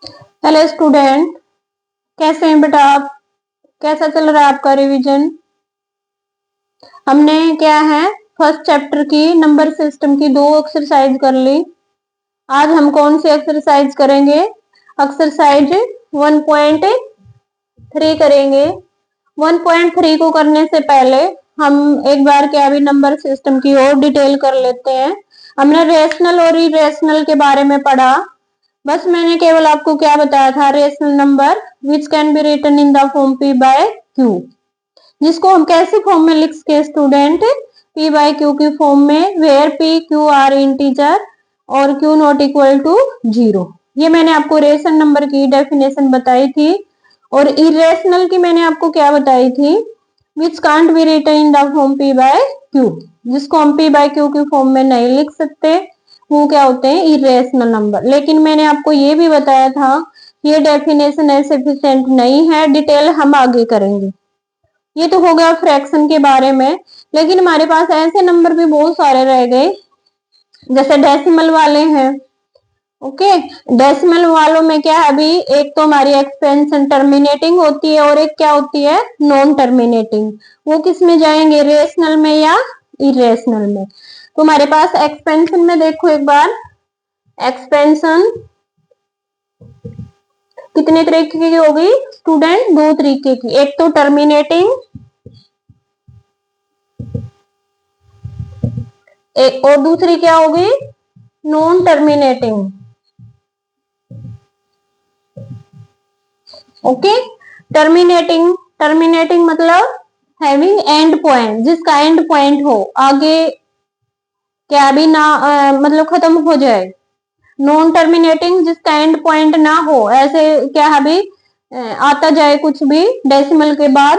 Hello student, कैसे हैं बेटा आप? कैसा चल रहा है आपका रिवीजन? हमने क्या है फर्स्ट चैप्टर की नंबर सिस्टम की 2 एक्सरसाइज कर ली। आज हम कौन सी एक्सरसाइज करेंगे? एक्सरसाइज 1.3 करेंगे। 1.3 को करने से पहले हम एक बार क्या भी नंबर सिस्टम की और डिटेल कर लेते हैं। हमने रेशनल और इरेशनल के बारे में पढ़ा। बस मैंने केवल आपको क्या बताया था, rational number which can be written in the form p by q, जिसको हम कैसे फॉर्म में लिख सके स्टूडेंट? p बाय q की फॉर्म में, where p q are integer और q नॉट इक्वल टू 0। ये मैंने आपको रेशनल नंबर की डेफिनेशन बताई थी। और इरेशनल की मैंने आपको क्या बताई थी? Which can't be written in the form p by q, जिसको हम p बाय q की फॉर्म में नहीं लिख सकते, वो क्या होते हैं? Irrational number. लेकिन मैंने आपको ये भी बताया था ये डेफिनेशन सफिशिएंट नहीं है, डिटेल हम आगे करेंगे। ये तो हो गया फ्रैक्शन के बारे में। लेकिन हमारे पास ऐसे नंबर भी बहुत सारे रह गए, जैसे डेसिमल वाले हैं। ओके, डेसिमल वालों में क्या है? अभी एक तो हमारी एक्सपेंशन टर्मिनेटिंग होती है और एक क्या होती है? Non terminating. वो किस में जाएंगे, रेशनल में या इरेशनल में? तो हमारे पास एक्सपेंशन में देखो एक बार, एक्सपेंशन कितने तरीके की होगी स्टूडेंट? 2 तरीके की। एक तो टर्मिनेटिंग, एक और दूसरी क्या होगी? Non terminating. Okay, terminating, terminating मतलब हैविंग एंड पॉइंट, जिसका एंड पॉइंट हो, आगे क्या भी ना मतलब खत्म हो जाए। नॉन टर्मिनेटिंग जिसका एंड पॉइंट ना हो, ऐसे क्या है भी आता जाए कुछ भी डेसिमल के बाद।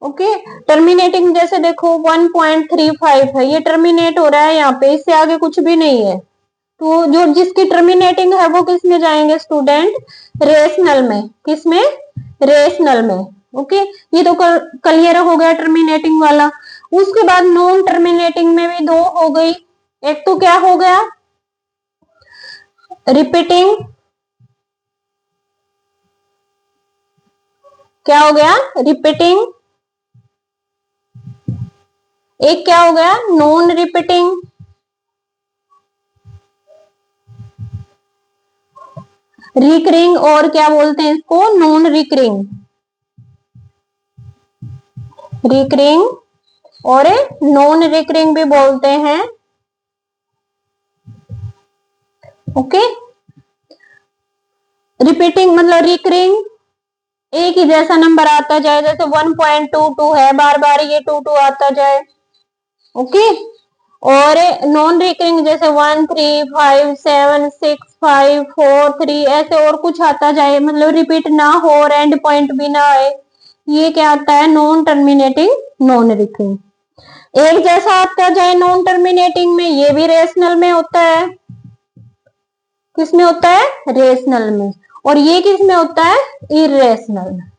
ओके, टर्मिनेटिंग जैसे देखो 1.35 है, ये टर्मिनेट हो रहा है यहाँ पे, इससे आगे कुछ भी नहीं है। तो जो जिसकी टर्मिनेटिंग है वो किस में जाएंगे स्टूडेंट? रेशनल में। किस में? रेशनल में। ओके, ये तो क्लियर हो गया टर्मिनेटिंग वाला। उसके बाद नॉन टर्मिनेटिंग में भी 2 हो गई। एक तो क्या हो गया? रिपीटिंग। क्या हो गया? रिपीटिंग। एक क्या हो गया? Non repeating. रिकरिंग, और क्या बोलते हैं इसको? Non recurring. रिकरिंग और नॉन रिकरिंग भी बोलते हैं। ओके, रिपीटिंग मतलब रिकरिंग, एक ही जैसा नंबर आता जाए, जैसे 1.22 है, बार बार ये 22 आता जाए। ओके, और नॉन रिकरिंग जैसे 1 3 5 7 6 5 4 3 ऐसे और कुछ आता जाए, मतलब रिपीट ना हो और एंड पॉइंट भी ना आए, ये क्या आता है? Non terminating non recurring. एक जैसा आता जाए नॉन टर्मिनेटिंग में, ये भी रेशनल में होता है। किस में होता है? रेशनल में। और ये किस में होता है? इरेशनल में।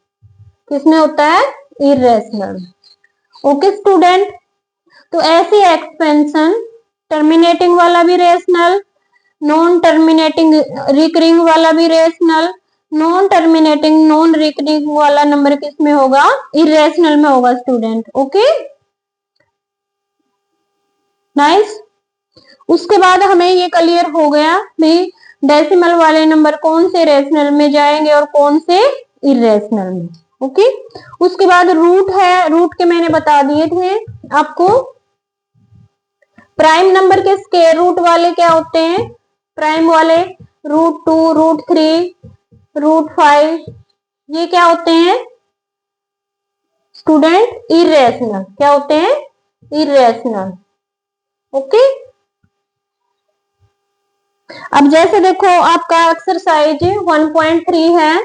किस में होता है? इरेशनल। ओके स्टूडेंट, तो ऐसी एक्सपेंशन, टर्मिनेटिंग वाला भी रेशनल, नॉन टर्मिनेटिंग रिकरिंग वाला भी rational, non terminating non recurring वाला नंबर किस में होगा? इरेशनल में होगा स्टूडेंट। Okay nice. उसके बाद हमें ये क्लियर हो गया भी डेसिमल वाले नंबर कौन से रेशनल में जाएंगे और कौन से इरेशनल में। ओके, उसके बाद रूट है, रूट के मैंने बता दिए थे आपको। प्राइम नंबर के स्क्वायर रूट वाले क्या होते हैं? प्राइम वाले √2, √3, √5, ये क्या होते हैं स्टूडेंट? इरेशनल। क्या होते हैं? इरेशनल। ओके, अब जैसे देखो आपका एक्सरसाइज 1.3 है,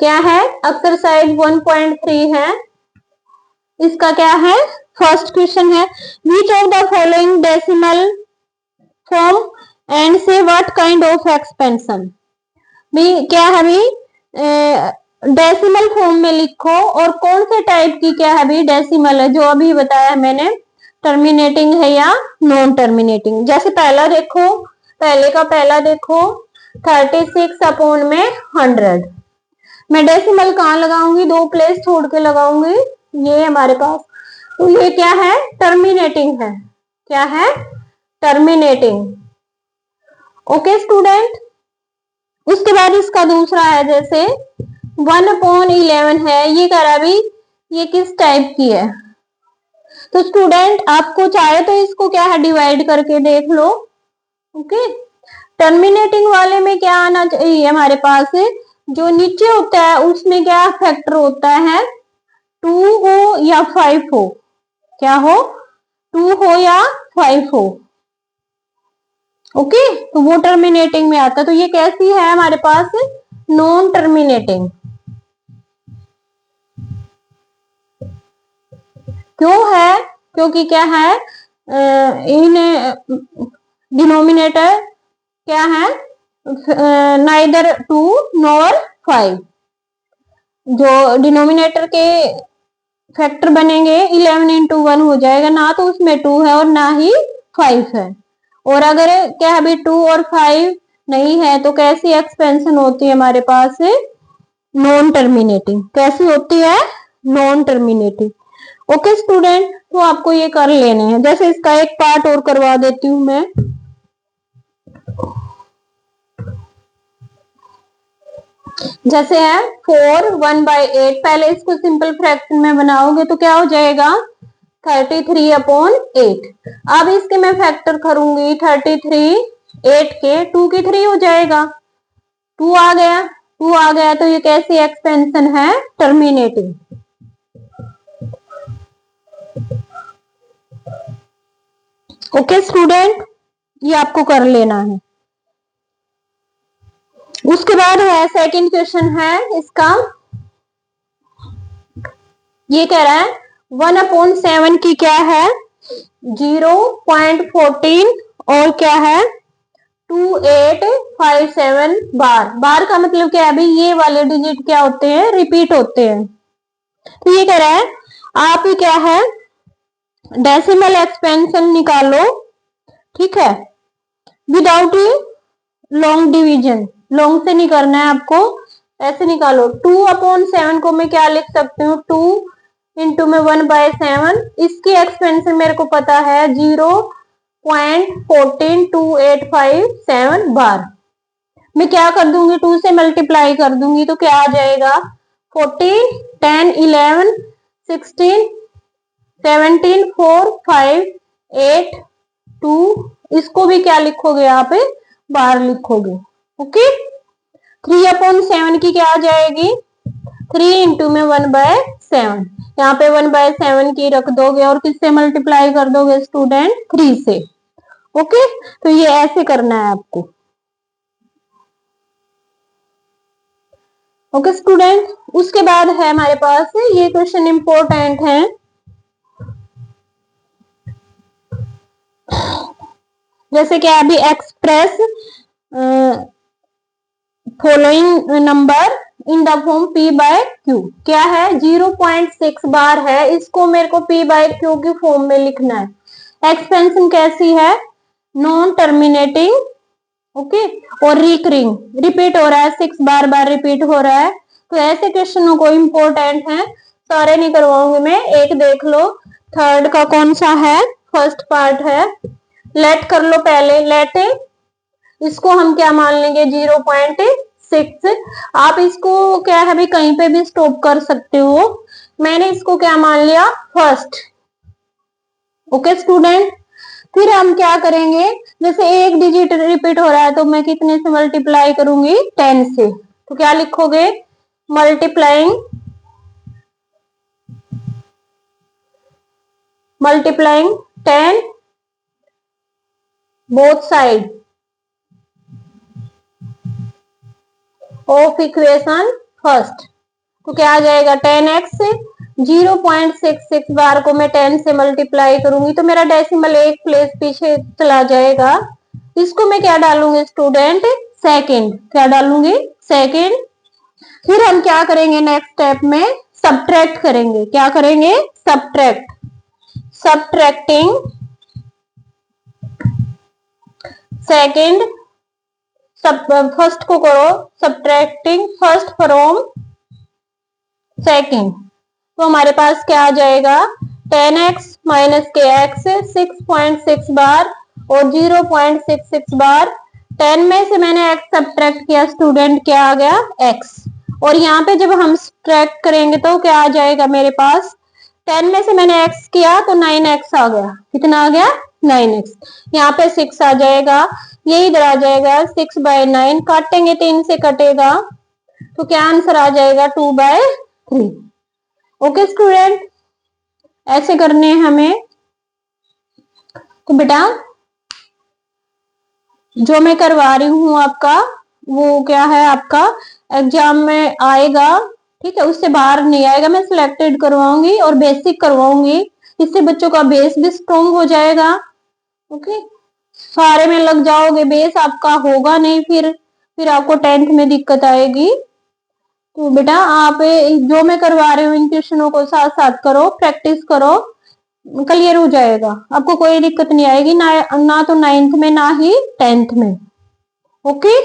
क्या है? एक्सरसाइज 1.3 है। इसका क्या है? फर्स्ट क्वेश्चन है, which of the following decimal form and से व्हाट काइंड ऑफ एक्सपेंशन। भी क्या है भी डेसिमल फॉर्म में लिखो और कौन से टाइप की क्या है भी डेसिमल है, जो अभी बताया मैंने टर्मिनेटिंग है या नॉन टर्मिनेटिंग। जैसे पहला देखो, पहले का पहला देखो 36 अपॉन में 100। मैं डेसिमल कहाँ लगाऊंगी, 2 प्लेस छोड़ के लगाऊंगी, ये हमारे पास। तो ये क्या है, टर्मिनेटिंग है। क्या है, टर्मिनेटिंग। Okay student. उसके बाद इसका दूसरा है, जैसे 1/11 है, ये कह रहा भी ये किस टाइप की है। तो स्टूडेंट आपको चाहे तो इसको क्या है, डिवाइड करके देख लो। ओके, टर्मिनेटिंग वाले में क्या आना चाहिए हमारे पास, जो नीचे होता है उसमें क्या फैक्टर होता है, 2 हो या 5 हो। क्या हो, 2 हो या 5 हो। ओके, तो वो टर्मिनेटिंग में आता है। तो ये कैसी है हमारे पास, नॉन टर्मिनेटिंग। क्यों है, क्योंकि क्या है, इन डिनोमिनेटर क्या है, नाइदर 2 नॉर 5। जो डिनोमिनेटर के फैक्टर बनेंगे 11 into 1 हो जाएगा, ना तो उसमें 2 है और ना ही 5 है। और अगर क्या अभी 2 और 5 नहीं है तो कैसी एक्सपेंशन होती है हमारे पास, नॉन टर्मिनेटिंग। कैसी होती है, नॉन टर्मिनेटिंग। ओके स्टूडेंट, तो आपको ये कर लेने हैं। जैसे इसका एक पार्ट और करवा देती हूं मैं। जैसे है 4 1/8, पहले इसको सिंपल फ्रैक्शन में बनाओगे तो क्या हो जाएगा, 33/8। अब इसके मैं फैक्टर करूंगी 33, 8 के 2 की 3 हो जाएगा, 2 आ गया, 2 आ गया। तो ये कैसी एक्सपेंशन है, टर्मिनेटिंग। ओके स्टूडेंट, ये आपको कर लेना है। उसके बाद है सेकंड क्वेश्चन है इसका, ये कह रहा है 1/7 की क्या है, 0.14 और क्या है 2857 बार। बार का मतलब क्या है, अभी ये वाले डिजिट क्या होते हैं, रिपीट होते हैं। तो ये कह रहा है आप क्या है, डेसिमल एक्सपेंशन निकालो, ठीक है, विदाउट लॉन्ग डिवीजन। लॉन्ग से नहीं करना है आपको, ऐसे निकालो। 2/7 को मैं क्या लिख सकती हूँ, 2 इंटू में 1/7। इसकी एक्सपेंशन मेरे को पता है 0.14285 बार। मैं क्या कर दूंगी, 2 से मल्टीप्लाई कर दूंगी तो क्या आ जाएगा, 14 10 11 16 17 4 5 8 2। इसको भी क्या लिखोगे आप, बार लिखोगे। ओके, 3/7 की क्या आ जाएगी, 3 इंटू में 1/7। यहाँ पे 1/7 की रख दोगे और किससे मल्टीप्लाई कर दोगे स्टूडेंट, 3 से। ओके, तो ये ऐसे करना है आपको। ओके स्टूडेंट, उसके बाद है हमारे पास ये क्वेश्चन इंपॉर्टेंट है। जैसे कि अभी express following number in the form P by Q। क्या है, 0.6 बार है, इसको मेरे को P बाय Q की फॉर्म में लिखना है। एक्सपेंशन कैसी है, नॉन टर्मिनेटिंग। ओके, और रिकरिंग, रिपीट हो रहा है, 6 बार बार रिपीट हो रहा है। तो ऐसे क्वेश्चनों को इंपॉर्टेंट है, सारे नहीं करवाऊंगी मैं, एक देख लो। थर्ड का कौन सा है, फर्स्ट पार्ट है, लेट कर लो पहले। लेट इसको हम क्या मान लेंगे, 0.6। आप इसको क्या है भी कहीं पे भी स्टॉप कर सकते हो, मैंने इसको क्या मान लिया, फर्स्ट। ओके स्टूडेंट, फिर हम क्या करेंगे, जैसे एक डिजिट रिपीट हो रहा है तो मैं कितने से मल्टीप्लाई करूंगी, 10 से। तो क्या लिखोगे, multiplying 10 both side of equation first. तो क्या आ जाएगा, 10x। 0.66 बार को मैं 10 से मल्टीप्लाई करूंगी तो मेरा डेसिमल एक प्लेस पीछे चला जाएगा। इसको मैं क्या डालूंगी स्टूडेंट, सेकंड। क्या डालूंगी, सेकंड। फिर हम क्या करेंगे नेक्स्ट स्टेप में, सब्ट्रैक्ट करेंगे। क्या करेंगे, सब्ट्रैक्ट। subtracting सेकेंड, फर्स्ट को करो सब्ट्रैक्टिंग फर्स्ट फ्रॉम सेकेंड, तो हमारे पास क्या आ जाएगा 10x माइनस के एक्स 6.6 बार और 0.66 बार। 10 में से मैंने x सब्ट्रैक्ट किया स्टूडेंट, क्या आ गया x, और यहाँ पे जब हम सब्ट्रैक्ट करेंगे तो क्या आ जाएगा मेरे पास 10 में से मैंने x किया तो 9x आ गया। कितना आ गया 9x। यहाँ पे 6 आ जाएगा, ये इधर आ जाएगा 6/9, काटेंगे 3 से कटेगा तो क्या आंसर आ जाएगा 2/3। ओके स्टूडेंट, ऐसे करने हैं हमें। तो बेटा जो मैं करवा रही हूँ आपका वो क्या है, आपका एग्जाम में आएगा, ठीक है, उससे बाहर नहीं आएगा। मैं सिलेक्टेड करवाऊंगी और बेसिक करवाऊंगी, इससे बच्चों का बेस भी स्ट्रॉन्ग हो जाएगा। ओके, सारे में लग जाओगे बेस आपका होगा नहीं, फिर आपको 10th में दिक्कत आएगी। तो बेटा आप जो मैं करवा रही हूँ इन ट्यूशनों को साथ साथ करो, प्रैक्टिस करो, क्लियर हो जाएगा, आपको कोई दिक्कत नहीं आएगी ना तो 9th में ना ही 10th में। ओके।